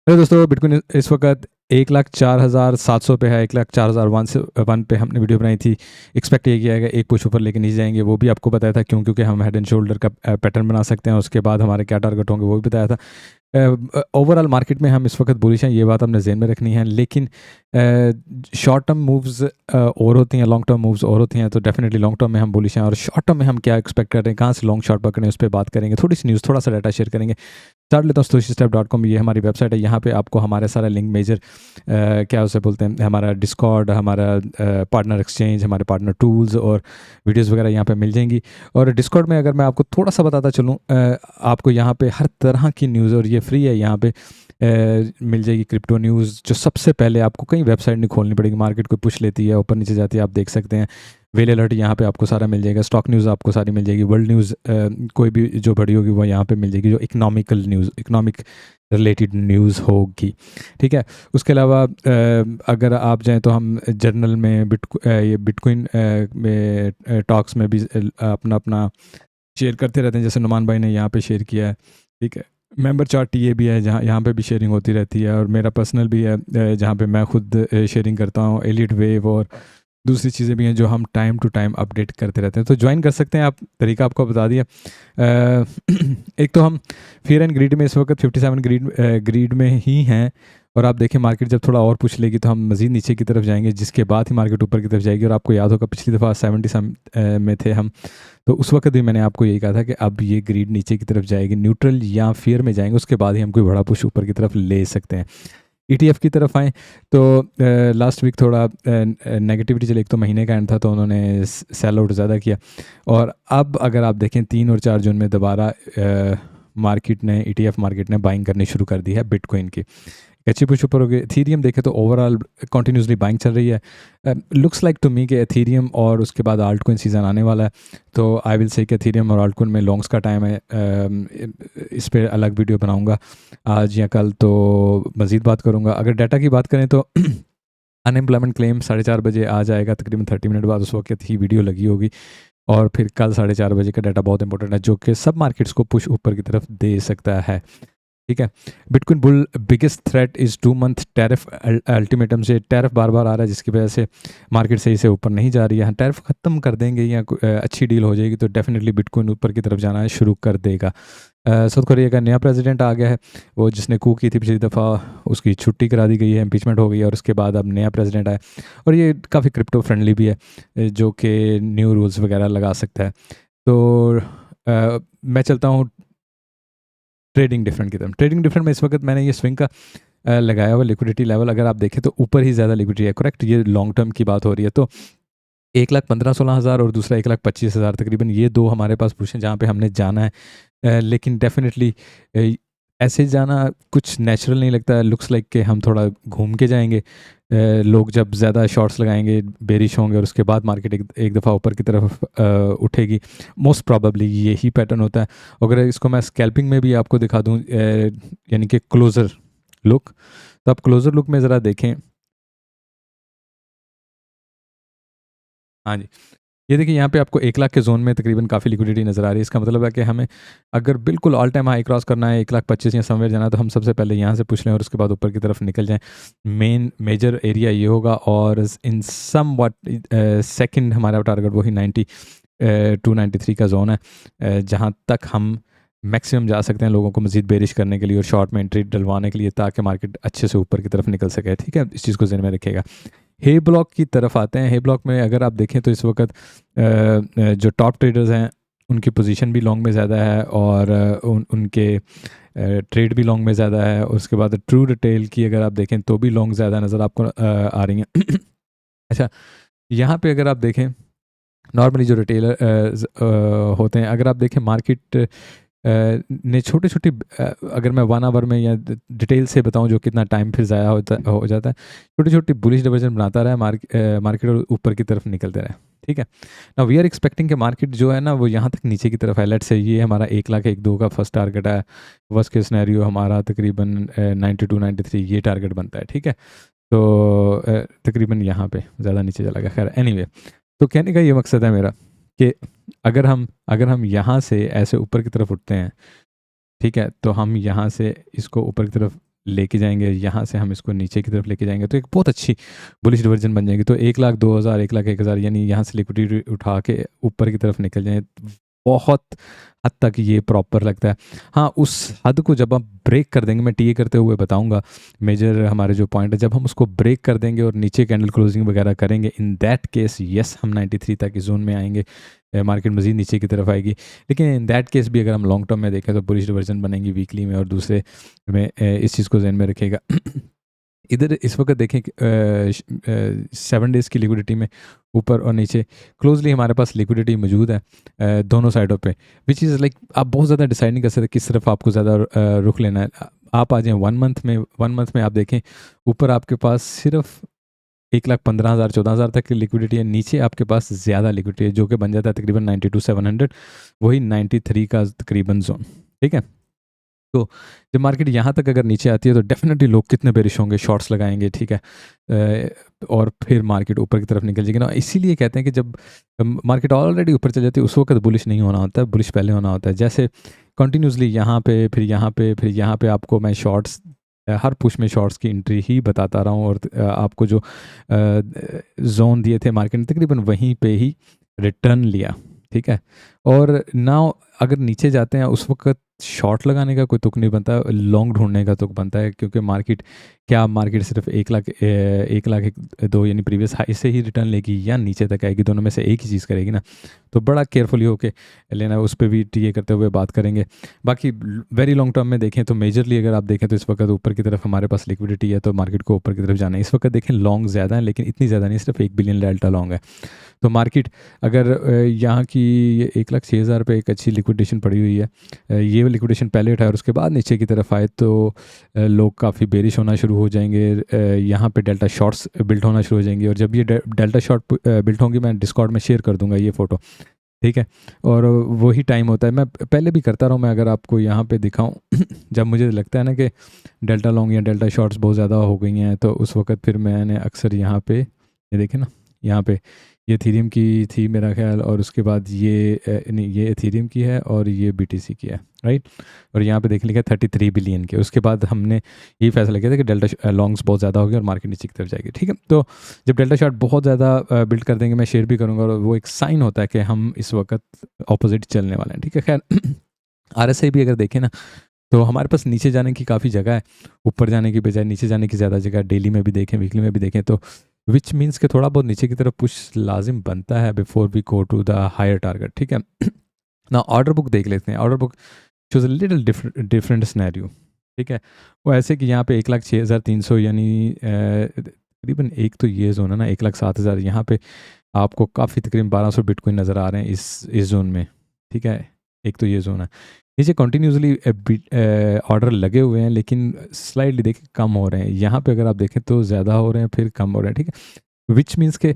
Hello दोस्तों, bitcoin इस वक्त 1,04,700 पे है। 1,04,001 से 1 पे हमने वीडियो बनाई थी। एक्सपेक्ट ये किया है कि एक पुश ऊपर लेके नीचे जाएंगे, वो भी आपको बताया था क्यों, क्योंकि हम हेड एंड शोल्डर का पैटर्न बना सकते हैं। उसके बाद हमारे क्या टारगेट होंगे वो भी बताया था। ओवरऑल मार्केट में हम इस वक्त बुलिश हैं, ये बात हमने ज़हन में रखनी है। लेकिन शॉर्ट टर्म मूव्स और होती हैं, लॉन्ग टर्म मूव्स और होती हैं। तो डेफिनेटली लॉन्ग टर्म में हम बुलिश हैं, और शॉर्ट टर्म में हम क्या एक्सपेक्ट कर रहे हैं, कहाँ से लॉन्ग शॉर्ट पकड़े, उस पर बात करेंगे। थोड़ी सी न्यूज़, थोड़ा सा डाटा शेयर करेंगे। स्टार्ट लेता हूँ stoicisstep.com। ये हमारी वेबसाइट है। यहाँ पे आपको हमारे सारा लिंक मेजर क्या उसे बोलते हैं, हमारा डिस्कॉर्ड, हमारा पार्टनर एक्सचेंज, हमारे पार्टनर टूल्स और वीडियोस वगैरह यहाँ पे मिल जाएंगी। और डिस्कॉर्ड में अगर मैं आपको थोड़ा सा बताता चलूँ, आपको यहाँ पे हर तरह की न्यूज़, और ये फ्री है, यहाँ पे मिल जाएगी क्रिप्टो न्यूज़। जो सबसे पहले आपको कहीं वेबसाइट नहीं खोलनी पड़ेगी, मार्केट कोई पुश लेती है, ऊपर नीचे जाती है, आप देख सकते हैं। वेल अलर्ट यहाँ पे आपको सारा मिल जाएगा। स्टॉक न्यूज़ आपको सारी मिल जाएगी। वर्ल्ड न्यूज़ कोई भी जो बड़ी होगी वो यहाँ पे मिल जाएगी, जो economical news, economic related news होगी। ठीक है। उसके अलावा अगर आप जाएँ तो हम जर्नल में ये बिटकॉइन में टॉक्स में भी अपना अपना शेयर करते रहते हैं, जैसे नुमान भाई ने यहाँ पे शेयर किया है। ठीक है। मेंबर चार्ट ये भी है, जहाँ यहाँ पे भी शेयरिंग होती रहती है। और मेरा पर्सनल भी है, जहाँ पे मैं खुद शेयरिंग करता हूँ। एलिट वेव और दूसरी चीज़ें भी हैं जो हम टाइम टू टाइम अपडेट करते रहते हैं। तो ज्वाइन कर सकते हैं आप, तरीका आपको बता दिया। एक तो हम फियर एंड ग्रीड में इस वक्त 57 ग्रीड में ही हैं। और आप देखें मार्केट जब थोड़ा और पूछ लेगी तो हम मज़ीद नीचे की तरफ जाएंगे, जिसके बाद ही मार्केट ऊपर की तरफ जाएगी। और आपको याद होगा पिछली दफ़ा 70 में थे हम, तो उस वक्त भी मैंने आपको यही कहा था कि अब ये ग्रीड नीचे की तरफ जाएगी, न्यूट्रल या फियर में जाएंगे, उसके बाद ही हम कोई बड़ा पुश ऊपर की तरफ ले सकते हैं। ETF की तरफ आएँ तो लास्ट वीक थोड़ा नेगेटिविटी चली। एक तो महीने का एंड था तो उन्होंने सेल आउट ज़्यादा किया। और अब अगर आप देखें 3 और 4 जून में दोबारा मार्केट ने, ETF मार्केट ने बाइंग करनी शुरू कर दी है बिटकॉइन की। अच्छी पुश ऊपर हो गई। एथीरियम देखे तो ओवरऑल कंटिन्यूसली बाइंग चल रही है। लुक्स लाइक टू मी कि एथीरियम और उसके बाद आल्ट कोइन सीज़न आने वाला है। तो आई विल से कि एथीरियम और आल्ट कोइन में लॉन्ग्स का टाइम है। इस पर अलग वीडियो बनाऊंगा आज या कल, तो मज़ीद बात करूंगा। अगर डाटा की बात करें तो अनएम्प्लॉयमेंट क्लेम 4:30 बजे आ जाएगा, तकरीबन 30 मिनट बाद उस वक्त ही वीडियो लगी होगी। और फिर कल 4:30 बजे का डाटा बहुत इंपॉर्टेंट है, जो कि सब मार्केट्स को पुश ऊपर की तरफ दे सकता है। ठीक है। Bitcoin bull biggest threat is 2 month tariff ultimatum से। टैरिफ बार बार आ रहा है, जिसकी वजह से मार्केट सही से ऊपर नहीं जा रही है। टैरिफ ख़त्म कर देंगे या अच्छी डील हो जाएगी तो डेफिनेटली बिटकॉइन ऊपर की तरफ जाना है शुरू कर देगा। साउथ कोरिया का नया प्रेसिडेंट आ गया है, वो जिसने कू की थी पिछली दफ़ा, उसकी छुट्टी करा दी गई है, इम्पीचमेंट हो गई है। और उसके बाद अब नया प्रेसिडेंट आया, और ये काफ़ी क्रिप्टो फ्रेंडली भी है, जो कि न्यू रूल्स वगैरह लगा सकता है। तो मैं चलता हूँ ट्रेडिंग डिफरेंट की तरफ। ट्रेडिंग डिफरेंट में इस वक्त मैंने ये स्विंग का लगाया हुआ लिक्विडिटी लेवल, अगर आप देखें तो ऊपर ही ज़्यादा लिक्विडिटी है। करेक्ट, ये लॉन्ग टर्म की बात हो रही है। तो 1,15,16,000 और दूसरा 1,25,000, तकरीबन ये दो हमारे पास पुश हैं जहाँ पे हमने जाना है। लेकिन डेफिनेटली ऐसे जाना कुछ नेचुरल नहीं लगता। लुक्स लाइक कि हम थोड़ा घूम के जाएंगे। लोग जब ज़्यादा शॉर्ट्स लगाएंगे, बेरिश होंगे, और उसके बाद मार्केट एक दफ़ा ऊपर की तरफ उठेगी। मोस्ट प्रॉबेबली यही पैटर्न होता है। अगर इसको मैं स्कैल्पिंग में भी आपको दिखा दूँ, यानी कि क्लोज़र लुक, तो आप क्लोज़र लुक में ज़रा देखें। हाँ जी, ये देखिए यहाँ पे आपको 1 लाख के जोन में तकरीबन काफ़ी लिक्विडिटी नज़र आ रही है। इसका मतलब है कि हमें अगर बिल्कुल ऑल टाइम हाई क्रॉस करना है, 1,25,000 या समवेयर जाना है, तो हम सबसे पहले यहाँ से पुश लें और उसके बाद ऊपर की तरफ निकल जाएं। मेजर एरिया ये होगा। और इन सम वट सेकेंड हमारा टारगेट वही 293 का जोन है, जहाँ तक हम मैक्सिमम जा सकते हैं लोगों को मजीद बेरिश करने के लिए और शॉर्ट में एंट्री डलवाने के लिए, ताकि मार्केट अच्छे से ऊपर की तरफ निकल सके। ठीक है, इस चीज़ को ज़हन में रखिएगा। हे ब्लॉक की तरफ आते हैं। हे ब्लॉक में अगर आप देखें तो इस वक्त जो टॉप ट्रेडर्स हैं उनकी पोजीशन भी लॉन्ग में ज़्यादा है, और उनके ट्रेड भी लॉन्ग में ज़्यादा है। उसके बाद ट्रू रिटेल की अगर आप देखें तो भी लॉन्ग ज़्यादा नज़र आपको आ रही हैं। अच्छा, यहाँ पे अगर आप देखें नॉर्मली जो रिटेलर होते हैं, अगर आप देखें मार्केट ने छोटे छोटे, अगर मैं 1 आवर में या डिटेल से बताऊं जो कितना टाइम फिर ज़ाया हो जाता है, छोटी छोटी बुलिश डिवर्जन बनाता रहा है मार्केट, और ऊपर की तरफ निकलते रहे। ठीक है ना। वी आर एक्सपेक्टिंग कि मार्केट जो है ना वो यहाँ तक नीचे की तरफ है। लेट्स से ये हमारा 1,01,02 का फर्स्ट टारगेट है। वर्स्ट केस सिनेरियो हमारा तकरीबन 92-93 ये टारगेट बनता है। ठीक है, तो तकरीबन यहाँ पे ज़्यादा नीचे चला गया। खैर एनीवे, तो कहने का ये मकसद है मेरा कि अगर हम यहाँ से ऐसे ऊपर की तरफ उठते हैं, ठीक है, तो हम यहाँ से इसको ऊपर की तरफ लेके जाएंगे, यहाँ से हम इसको नीचे की तरफ लेके जाएंगे तो एक बहुत अच्छी बुलिश डिवर्जन बन जाएगी। तो 1,02,000, 1,01,000 यानी यहाँ से लिक्विडिटी उठा के ऊपर की तरफ निकल जाए, बहुत हद तक ये प्रॉपर लगता है। हाँ, उस हद को जब आप ब्रेक कर देंगे, मैं टीए करते हुए बताऊंगा मेजर हमारे जो पॉइंट है, जब हम उसको ब्रेक कर देंगे और नीचे कैंडल क्लोजिंग वगैरह करेंगे, इन दैट केस यस हम 93 तक इस जोन में आएंगे, मार्केट मजीद नीचे की तरफ आएगी। लेकिन इन दैट केस भी अगर हम लॉन्ग टर्म में देखें तो बुलिश डिवर्जन बनेंगी वीकली में, और दूसरे में इस चीज़ को जहन में रखिएगा। इधर इस वक्त देखें 7 डेज़ की लिक्विडिटी में ऊपर और नीचे क्लोजली हमारे पास लिक्विडिटी मौजूद है दोनों साइडों पे, विच इज़ लाइक आप बहुत ज़्यादा डिसाइड नहीं कर सकते किस तरफ आपको ज़्यादा रुख लेना है। आप आ जाएँ 1 मंथ में आप देखें ऊपर आपके पास सिर्फ 1,15,000 14,000 तक की लिक्विडिटी है, नीचे आपके पास ज़्यादा लिक्विडिटी है जो कि बन जाता है तकरीबन 92,700, वही 93 का तकरीबन जोन। ठीक है, तो जब मार्केट यहाँ तक अगर नीचे आती है तो डेफिनेटली लोग कितने बेरिश होंगे, शॉर्ट्स लगाएंगे, ठीक है, और फिर मार्केट ऊपर की तरफ निकल जाएगी ना। इसीलिए कहते हैं कि जब मार्केट ऑलरेडी ऊपर चल जाती है उस वक्त बुलिश नहीं होना होता है, बुलिश पहले होना होता है। जैसे कंटिन्यूसली यहाँ पे फिर यहाँ पे फिर यहाँ पे आपको मैं शॉर्ट्स हर पुश में शॉर्ट्स की एंट्री ही बताता रहा हूँ, और आपको जो जोन दिए थे मार्केट ने तकरीबन वहीं पे ही रिटर्न लिया। ठीक है, और नाउ अगर नीचे जाते हैं उस वक्त शॉर्ट लगाने का कोई तुक नहीं बनता, लॉन्ग ढूंढने का तुक बनता है, क्योंकि मार्केट सिर्फ 1,02,000 यानी प्रीवियस हाई से ही रिटर्न लेगी या नीचे तक आएगी, दोनों में से एक ही चीज़ करेगी ना। तो बड़ा केयरफुली होके लेना, उस पर भी टीए करते हुए बात करेंगे। बाकी वेरी लॉन्ग टर्म में देखें तो मेजरली अगर आप देखें तो इस वक्त ऊपर की तरफ हमारे पास लिक्विडिटी है तो मार्केट को ऊपर की तरफ जाना है। इस वक्त देखें लॉन्ग ज़्यादा है लेकिन इतनी ज़्यादा नहीं, सिर्फ 1 बिलियन डेल्टा लॉन्ग है। तो मार्केट अगर यहाँ की 1,06,000 पे एक अच्छी लिक्विडेशन पड़ी हुई है, ये लिक्विडेशन पहले उठाए और उसके बाद नीचे की तरफ आए तो लोग काफ़ी बेरिश होना शुरू हो जाएंगे, यहाँ पे डेल्टा शॉर्ट्स बिल्ट होना शुरू हो जाएंगी, और जब ये डेल्टा शॉर्ट बिल्ट होंगी मैं डिस्कॉर्ड में शेयर कर दूंगा ये फ़ोटो। ठीक है, और वही टाइम होता है, मैं पहले भी करता रहा हूँ, मैं अगर आपको यहाँ पे दिखाऊँ जब मुझे लगता है ना कि डेल्टा लॉन्ग या डेल्टा शॉर्ट्स बहुत ज़्यादा हो गई हैं तो उस वक्त फिर मैंने अक्सर यहाँ पे ये देखें ना, यहाँ पे ये एथेरियम की थी मेरा ख्याल, और उसके बाद नहीं ये एथेरियम की है और ये बीटीसी की है, राइट। और यहाँ पे देख लिखा 33 बिलियन के। उसके बाद हमने ये फैसला किया था कि डेल्टा लॉन्ग्स बहुत ज़्यादा हो गए और मार्केट नीचे की तरफ जाएगी। ठीक है, तो जब डेल्टा शॉर्ट बहुत ज़्यादा बिल्ड कर देंगे, मैं शेयर भी करूँगा, और वो एक साइन होता है कि हम इस वक्त ऑपोजिट चलने वाले हैं। ठीक है, खैर RSI भी अगर देखें ना तो हमारे पास नीचे जाने की काफ़ी जगह है, ऊपर जाने की बजाय नीचे जाने की ज़्यादा जगह। डेली में भी देखें, वीकली में भी देखें, तो विच मीन्स के थोड़ा बहुत नीचे की तरफ पुश लाजिम बनता है before we go to the higher target. ठीक है, ना ऑर्डर बुक देख लेते हैं। Order book shows a little different scenario. ठीक है, वो ऐसे कि यहाँ पे 1,06,300 यानी तकरीबन एक तो ये जोन है ना 1,07,000, यहाँ पे आपको काफ़ी तकरीबन 1,200 बिटकॉइन नज़र आ रहे हैं इस जोन में। ठीक है, एक तो ये जोन है। नीचे कंटिन्यूसली ऑर्डर लगे हुए हैं लेकिन स्लाइडली देखें कम हो रहे हैं, यहाँ पे अगर आप देखें तो ज़्यादा हो रहे हैं फिर कम हो रहे हैं। ठीक है, विच मीन्स के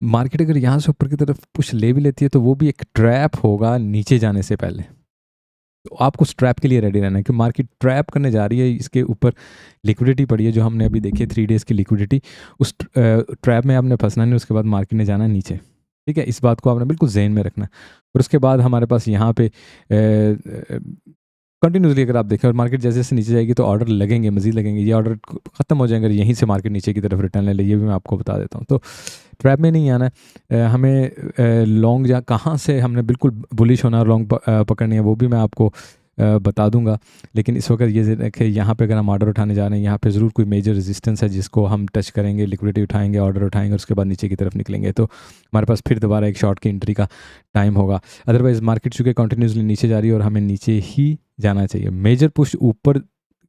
मार्केट अगर यहाँ से ऊपर की तरफ पुश ले भी लेती है तो वो भी एक ट्रैप होगा नीचे जाने से पहले। तो आपको उस ट्रैप के लिए रेडी रहना है कि मार्केट ट्रैप करने जा रही है, इसके ऊपर लिक्विडिटी पड़ी है जो हमने अभी देखी 3 डेज़ की लिक्विडिटी, उस ट्रैप में आपने फंसना नहीं, उसके बाद मार्केट ने जाना है नीचे। ठीक है, इस बात को आपने बिल्कुल जहन में रखना। और उसके बाद हमारे पास यहाँ पे कंटिन्यूसली अगर आप देखें और मार्केट जैसे जैसे नीचे जाएगी तो ऑर्डर लगेंगे, मजीद लगेंगे, ये ऑर्डर ख़त्म हो जाएंगे यहीं से मार्केट नीचे की तरफ रिटर्न ले ले, ये भी मैं आपको बता देता हूँ। तो ट्रैप में नहीं आना है हमें। लॉन्ग जा कहाँ से हमने बिल्कुल बुलिश होना, लॉन्ग पकड़नी है, वो भी मैं आपको बता दूंगा। लेकिन इस वक्त ये देखें यहाँ पे अगर हम ऑर्डर उठाने जा रहे हैं, यहाँ पे ज़रूर कोई मेजर रेजिस्टेंस है जिसको हम टच करेंगे, लिक्विडिटी उठाएंगे, ऑर्डर उठाएंगे, उसके बाद नीचे की तरफ निकलेंगे तो हमारे पास फिर दोबारा एक शॉर्ट की एंट्री का टाइम होगा। अदरवाइज़ मार्केट चूँकि कंटिन्यूसली नीचे जा रही है और हमें नीचे ही जाना चाहिए। मेजर पुश ऊपर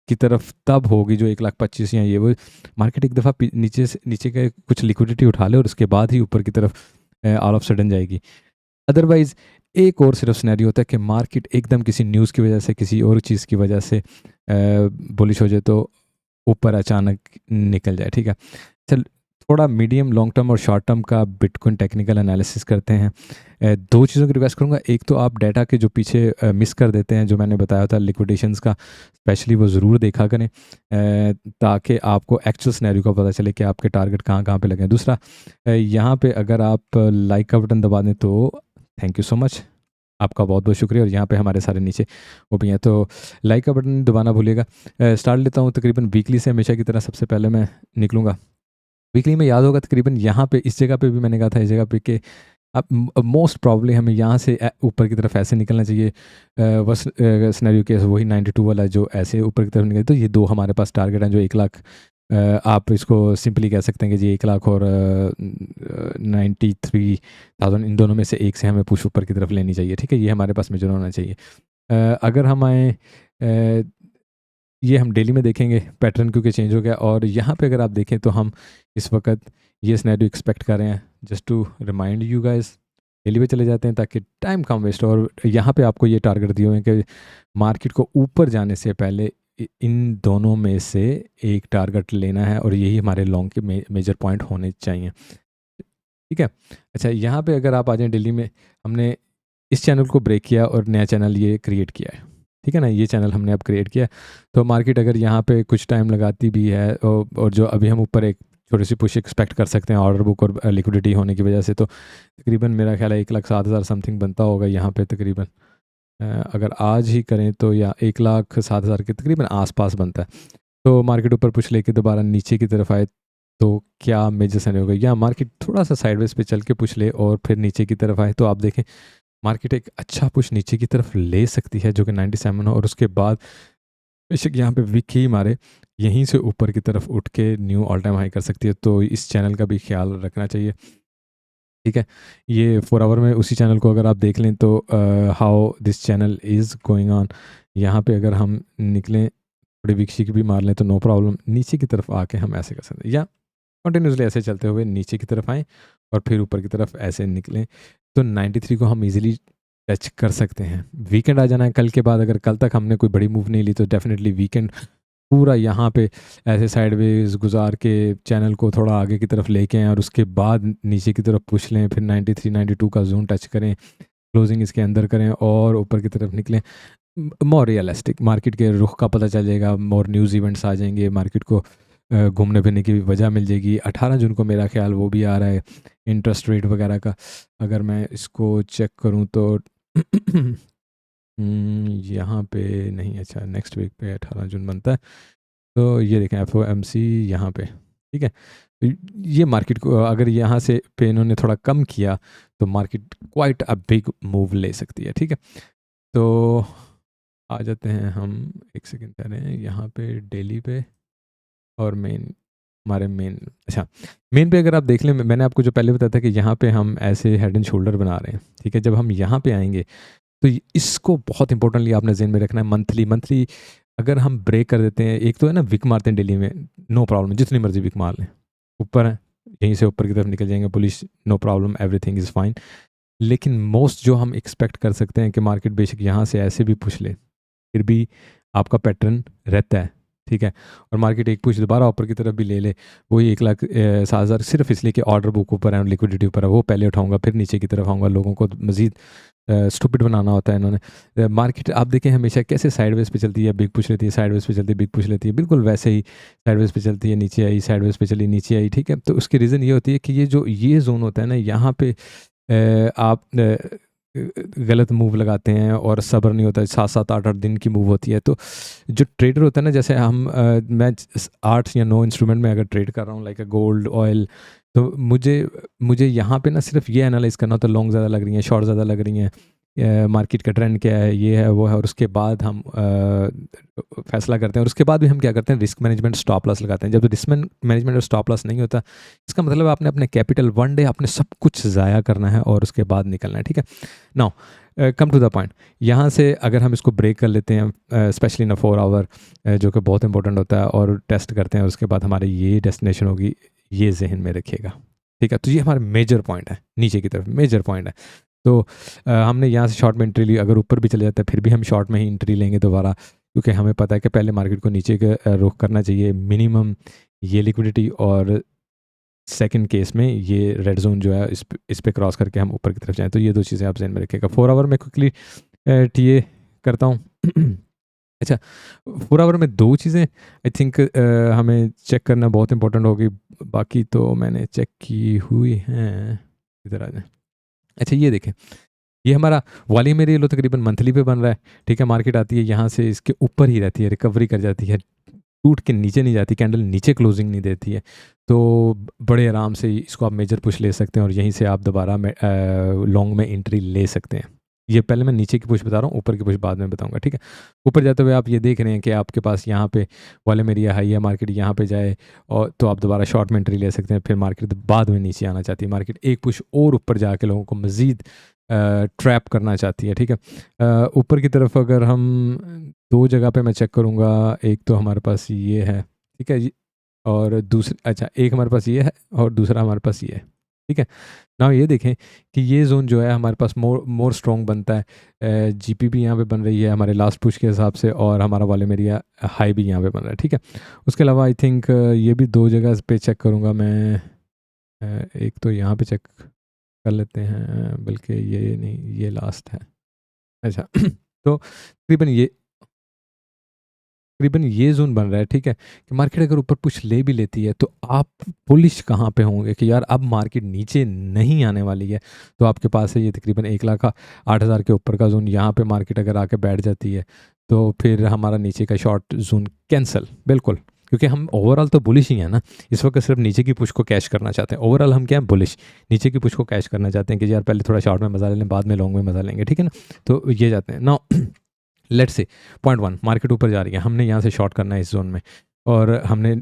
की तरफ तब होगी जो 1,25,000 या ये वो मार्केट एक दफ़ा नीचे के कुछ लिक्विडिटी उठा ले और उसके बाद ही ऊपर की तरफ ऑल ऑफ सडन जाएगी। अदरवाइज़ एक और सिर्फ सिनेरियो होता है कि मार्केट एकदम किसी न्यूज़ की वजह से, किसी और चीज़ की वजह से बुलिश हो जाए तो ऊपर अचानक निकल जाए। ठीक है, चल थोड़ा मीडियम लॉन्ग टर्म और शॉर्ट टर्म का बिटकॉइन टेक्निकल एनालिसिस करते हैं। 2 चीज़ों की रिक्वेस्ट करूँगा, एक तो आप डाटा के जो पीछे मिस कर देते हैं जो मैंने बताया था लिक्विडेशंस का, स्पेशली वो ज़रूर देखा करें ताकि आपको एक्चुअल सिनेरियो का पता चले कि आपके टारगेट कहाँ कहाँ पे लगे हैं। दूसरा, यहाँ पे अगर आप लाइक का बटन दबा दें तो थैंक यू सो मच। आपका बहुत बहुत शुक्रिया। और यहाँ पे हमारे सारे नीचे वो भी हैं, तो लाइक का बटन दबाना भूलिएगा। स्टार्ट लेता हूँ तकरीबन वीकली से, हमेशा की तरह सबसे पहले मैं निकलूँगा वीकली में। याद होगा तकरीबन यहाँ पे इस जगह पे भी मैंने कहा था, इस जगह पे कि अब मोस्ट प्रॉब्ली हमें यहाँ से ऊपर की तरफ ऐसे निकलना चाहिए। बस सिनेरियो केस वही 92 वाला जो ऐसे ऊपर की तरफ निकले, तो ये दो हमारे पास टारगेट हैं जो 1 लाख, आप इसको सिंपली कह सकते हैं कि जी 1 लाख और 93,000, इन दोनों में से एक से हमें पुश ऊपर की तरफ लेनी चाहिए। ठीक है, ये हमारे पास मेजर होना चाहिए। अगर हम आए, ये हम डेली में देखेंगे पैटर्न क्योंकि चेंज हो गया। और यहाँ पे अगर आप देखें तो हम इस वक्त ये सिनेरियो एक्सपेक्ट कर रहे हैं। Just to remind you guys, daily पे चले जाते हैं ताकि टाइम कम वेस्ट हो। और यहाँ पे आपको ये टारगेट दिए हुए हैं कि मार्केट को ऊपर जाने से पहले इन दोनों में से एक टारगेट लेना है, और यही हमारे लॉन्ग के मेजर पॉइंट होने चाहिए। ठीक है, अच्छा यहाँ पे अगर आप आ जाएँ डेली में, हमने इस चैनल को ब्रेक किया और नया चैनल ये क्रिएट किया है। ठीक है ना, ये चैनल हमने अब क्रिएट किया। तो मार्केट अगर यहाँ पे कुछ टाइम लगाती भी है, और जो अभी हम ऊपर एक छोटी सी पुश एक्सपेक्ट कर सकते हैं ऑर्डर बुक और लिक्विडिटी होने की वजह से, तो तकरीबन मेरा ख्याल है 1,07,000 समथिंग बनता होगा यहाँ पे तकरीबन। अगर आज ही करें तो या 1,07,000 के तकरीबन आसपास बनता है। तो मार्केट ऊपर पुश लेके दोबारा नीचे की तरफ आए तो क्या मेजर सैन होगा, या मार्केट थोड़ा सा साइडवेज पे चल के पुश ले और फिर नीचे की तरफ आए, तो आप देखें मार्केट एक अच्छा पुश नीचे की तरफ ले सकती है जो कि 97 हो, और उसके बाद बेशक यहाँ पे विक ही मारे, यहीं से ऊपर की तरफ उठ के न्यू ऑल टाइम हाई कर सकती है। तो इस चैनल का भी ख्याल रखना चाहिए। ठीक है, ये 4 आवर में उसी चैनल को अगर आप देख लें तो how this channel is going on, यहाँ पे अगर हम निकलें थोड़ी विकसिक भी मार लें तो नो प्रॉब्लम, नीचे की तरफ आके हम ऐसे कर सकते हैं, या कंटिन्यूसली ऐसे चलते हुए नीचे की तरफ आएँ और फिर ऊपर की तरफ ऐसे निकलें, तो 93 को हम इजीली टच कर सकते हैं। वीकेंड आ जाना है कल के बाद, अगर कल तक हमने कोई बड़ी मूव नहीं ली तो डेफिनेटली वीकेंड पूरा यहाँ पे ऐसे साइडवेज गुजार के चैनल को थोड़ा आगे की तरफ लेके आएँ और उसके बाद नीचे की तरफ पुश लें, फिर 93 92 का जोन टच करें, क्लोजिंग इसके अंदर करें और ऊपर की तरफ निकलें। मोर रियलिस्टिक मार्केट के रुख का पता चल जाएगा, मोर न्यूज़ इवेंट्स आ जाएंगे, मार्केट को घूमने फिरने की भी वजह मिल जाएगी। 18 जून को मेरा ख्याल वो भी आ रहा है इंटरेस्ट रेट वगैरह का, अगर मैं इसको चेक करूँ तो यहाँ पे नहीं, अच्छा नेक्स्ट वीक पे 18 जून बनता है। तो ये देखें FOMC यहाँ पे, ठीक है। तो ये मार्केट को अगर यहाँ से पे इन्होंने थोड़ा कम किया तो market quite a big move ले सकती है। ठीक है, तो आ जाते हैं हम, एक सेकेंड कह रहे हैं यहाँ पे डेली पे और मेन, हमारे मेन, अच्छा मेन पे अगर आप देख लें, मैंने आपको जो पहले बताया था कि यहाँ पे हम ऐसे हेड एंड शोल्डर बना रहे हैं। ठीक है, जब हम यहाँ पे आएंगे तो इसको बहुत इंपॉर्टेंटली आपने ज़हन में रखना है। मंथली अगर हम ब्रेक कर देते हैं, एक तो है ना विक मारते हैं डेली में, नो प्रॉब्लम, जितनी मर्जी विक मार लें, ऊपर है यहीं से ऊपर की तरफ निकल जाएंगे police, no problem, everything is fine. लेकिन मोस्ट जो हम एक्सपेक्ट कर सकते हैं कि मार्केट बेशक यहाँ से ऐसे भी पुश ले, फिर भी आपका पैटर्न रहता है। ठीक है, और मार्केट एक पुश दोबारा ऊपर की तरफ भी ले ले, वही 1,07,000 सिर्फ इसलिए कि ऑर्डर बुक ऊपर है और लिक्विडिटी ऊपर है, वो पहले उठाऊंगा फिर नीचे की तरफ आऊँगा। लोगों को मज़ीद स्टूपिड बनाना होता है इन्होंने। मार्केट आप देखें हमेशा कैसे साइडवेज पे चलती है, बिग पुश लेती है, साइडवेज पे चलती है, बिग पुश लेती है, बिल्कुल वैसे ही साइडवेज पे चलती है, नीचे आई, साइडवेज पे चली, नीचे आई। ठीक है, तो उसकी रीज़न ये होती है कि ये जोन होता है ना, यहाँ पे आप गलत मूव लगाते हैं और सब्र नहीं होता है, 7-7 8-8 दिन की मूव होती है। तो जो ट्रेडर होता है ना, जैसे मैं 8 या 9 इंस्ट्रूमेंट में अगर ट्रेड कर रहा हूँ लाइक गोल्ड ऑयल, तो मुझे यहाँ पे ना सिर्फ ये एनालाइज करना होता है, लॉन्ग ज़्यादा लग रही हैं, शॉर्ट ज़्यादा लग रही हैं, मार्केट का ट्रेंड क्या है, ये है वो है, और उसके बाद हम फैसला करते हैं। और उसके बाद भी हम क्या करते हैं, रिस्क मैनेजमेंट, स्टॉप लॉस लगाते हैं। जब रिस्क मैनेजमेंट और स्टॉप लॉस नहीं होता, इसका मतलब आपने अपने कैपिटल वन डे आपने सब कुछ ज़ाया करना है और उसके बाद निकलना है। ठीक है, now come to the point, यहाँ से अगर हम इसको ब्रेक कर लेते हैं स्पेशली इन 4 आवर, जो कि बहुत इंपॉर्टेंट होता है, और टेस्ट करते हैं, और उसके बाद हमारी ये डेस्टिनेशन होगी, ये जहन में रखिएगा। ठीक है, तो ये हमारा मेजर पॉइंट है, नीचे की तरफ मेजर पॉइंट है। तो हमने यहाँ से शॉर्ट में एंट्री ली, अगर ऊपर भी चले जाता है फिर भी हम शॉर्ट में ही एंट्री लेंगे दोबारा, क्योंकि हमें पता है कि पहले मार्केट को नीचे के रुख करना चाहिए, मिनिमम ये लिक्विडिटी, और सेकंड केस में ये रेड जोन जो है इस पे क्रॉस करके हम ऊपर की तरफ जाएं। तो ये दो चीज़ें आप ध्यान में रखिएगा। 4 आवर में क्विकली टीए करता हूँ। अच्छा, 4 आवर में 2 चीज़ें आई थिंक हमें चेक करना बहुत इंपॉर्टेंट होगी, बाकी तो मैंने चेक की हुई हैं। इधर आ जाए, अच्छा ये देखें, ये हमारा वॉल्यूम एरिया लो तकरीबन मंथली पे बन रहा है, ठीक है। मार्केट आती है यहाँ से इसके ऊपर ही रहती है, रिकवरी कर जाती है, टूट के नीचे नहीं जाती, कैंडल नीचे क्लोजिंग नहीं देती है। तो बड़े आराम से इसको आप मेजर पुश ले सकते हैं और यहीं से आप दोबारा लॉन्ग में एंट्री ले सकते हैं। ये पहले मैं नीचे की पुश बता रहा हूँ, ऊपर की पुश बाद में बताऊंगा, ठीक है। ऊपर जाते हुए आप ये देख रहे हैं कि आपके पास यहाँ पे वॉल्यूम एरिया हाई है, मार्केट यहाँ पे जाए और तो आप दोबारा शॉर्ट में एंट्री ले सकते हैं। फिर मार्केट बाद में नीचे आना चाहती है, मार्केट एक पुश और ऊपर जाके लोगों को मज़ीद ट्रैप करना चाहती है, ठीक है। ऊपर की तरफ अगर हम दो जगह पे मैं चेक करूँगा, एक तो हमारे पास ये है, ठीक है, और दूसरी, अच्छा, एक हमारे पास ये है और दूसरा हमारे पास ये है, ठीक है ना। ये देखें कि ये जोन जो है हमारे पास मोर स्ट्रॉन्ग बनता है। जीपी यहाँ पे बन रही है हमारे लास्ट पुश के हिसाब से, और हमारा वॉल्यूम एरिया हाई भी यहाँ पे बन रहा है, ठीक है। उसके अलावा आई थिंक ये भी दो जगह पे चेक करूँगा मैं। एक तो यहाँ पे चेक कर लेते हैं, बल्कि ये नहीं, ये लास्ट है, अच्छा। तो तकरीबन ये जोन बन रहा है, ठीक है, कि मार्केट अगर ऊपर पुश ले भी लेती है तो आप बुलिश कहाँ पे होंगे कि यार अब मार्केट नीचे नहीं आने वाली है। तो आपके पास है ये तकरीबन 1,08,000 के ऊपर का जोन, यहाँ पे मार्केट अगर आके बैठ जाती है तो फिर हमारा नीचे का शॉर्ट जोन कैंसिल, बिल्कुल, क्योंकि हम ओवरऑल तो बुलिश ही है ना। इस वक्त सिर्फ नीचे की पुश को कैश करना चाहते हैं, ओवरऑल हम क्या है, बुलिश, नीचे की पुश को कैश करना चाहते हैं कि यार पहले थोड़ा शॉर्ट में मजा ले लें, बाद में लॉन्ग में मजा लेंगे, ठीक है ना। तो ये जाते हैं ना। लेट्स से पॉइंट 1 मार्केट ऊपर जा रही है, हमने यहाँ से शॉर्ट करना है इस जोन में, और हमने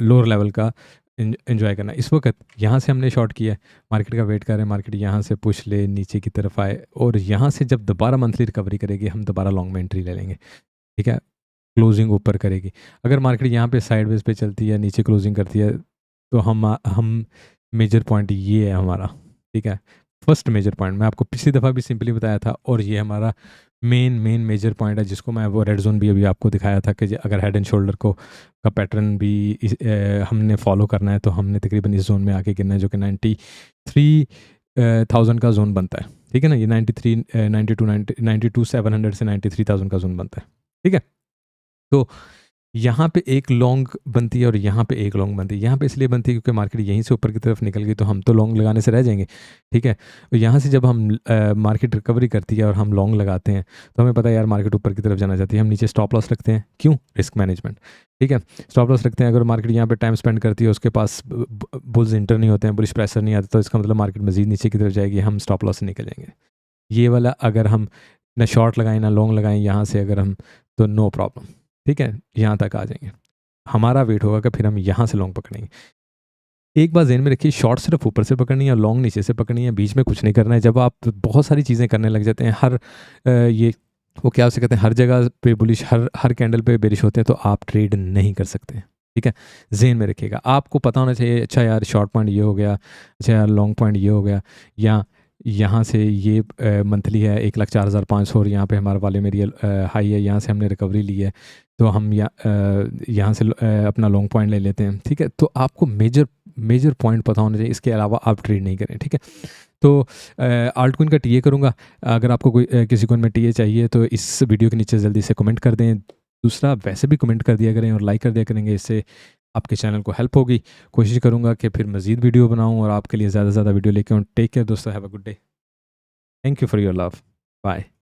लोअर लेवल का एंजॉय करना है। इस वक्त यहाँ से हमने शॉर्ट किया है, मार्केट का वेट कर रहे हैं, मार्केट यहाँ से पुश ले नीचे की तरफ आए, और यहाँ से जब दोबारा मंथली रिकवरी करेगी हम दोबारा लॉन्ग में एंट्री ले लेंगे, ठीक है। क्लोजिंग ऊपर करेगी, अगर मार्केट यहाँ पे साइडवेज पे चलती है, नीचे क्लोजिंग करती है, तो हम मेजर पॉइंट ये है हमारा, ठीक है। फर्स्ट मेजर पॉइंट मैं आपको पिछली दफ़ा भी सिंपली बताया था, और ये हमारा मेन मेजर पॉइंट है, जिसको मैं वो रेड जोन भी अभी आपको दिखाया था कि अगर हेड एंड शोल्डर को का पैटर्न भी हमने फॉलो करना है तो हमने तकरीबन इस जोन में आके गिरना है, जो कि 93,000 का जोन बनता है, ठीक है ना। ये 92,700 से 93,000 का जोन बनता है, ठीक है। तो यहाँ पे एक लॉन्ग बनती है और यहाँ पे एक लॉन्ग बनती है। यहाँ पे इसलिए बनती है क्योंकि मार्केट यहीं से ऊपर की तरफ निकल गई, तो हम तो लॉन्ग लगाने से रह जाएंगे, ठीक है। तो यहाँ से जब हम मार्केट रिकवरी करती है और हम लॉन्ग लगाते हैं तो हमें पता है यार मार्केट ऊपर की तरफ जाना चाहती है, हम नीचे स्टॉप लॉस रखते हैं, क्यों, रिस्क मैनेजमेंट, ठीक है। स्टॉप लॉस रखते हैं, अगर मार्केट यहाँ पे टाइम स्पेंड करती है, उसके पास बुल्स इंटर नहीं होते हैं, बुलिश प्रेशर नहीं आता, तो इसका मतलब मार्केट मजीद नीचे की तरफ जाएगी, हम स्टॉप लॉस से निकल जाएंगे। ये वाला अगर हम ना शॉर्ट लगाएं ना लॉन्ग लगाएं यहाँ से अगर हम, तो नो प्रॉब्लम, ठीक है, यहाँ तक आ जाएंगे। हमारा वेट होगा कि फिर हम यहाँ से लॉन्ग पकड़ेंगे। एक बात ज़हन में रखिए, शॉर्ट सिर्फ ऊपर से पकड़नी है, लॉन्ग नीचे से पकड़नी है, बीच में कुछ नहीं करना है। जब आप बहुत सारी चीज़ें करने लग जाते हैं, ये वो क्या उसे कहते हैं, हर जगह पे बुलिश, हर कैंडल पे बेरिश होते हैं, तो आप ट्रेड नहीं कर सकते, ठीक है। ज़हन में रखिएगा, आपको पता होना चाहिए, अच्छा यार शॉर्ट पॉइंट ये हो गया, अच्छा यार लॉन्ग पॉइंट ये हो गया, या यहाँ से ये मंथली है 1,04,500 और यहाँ पे हमारा वॉल्यूम एरिया हाई है, यहाँ से हमने रिकवरी ली है, तो हम यहाँ से अपना लॉन्ग पॉइंट ले लेते हैं, ठीक है। तो आपको मेजर पॉइंट पता होना चाहिए, इसके अलावा आप ट्रेड नहीं करें, ठीक है। तो आल्ट कोइन का टीए करूँगा, अगर आपको कोई किसी कोइन में टीए चाहिए तो इस वीडियो के नीचे जल्दी से कमेंट कर दें। दूसरा, वैसे भी कमेंट कर दिया करें और लाइक कर दिया करेंगे, इससे आपके चैनल को हेल्प होगी। कोशिश करूँगा कि फिर मज़ीद वीडियो बनाऊँ और आपके लिए ज़्यादा से ज़्यादा वीडियो लेके आऊँ। टेक केयर दोस्तों, have a good day, thank you for your love, bye.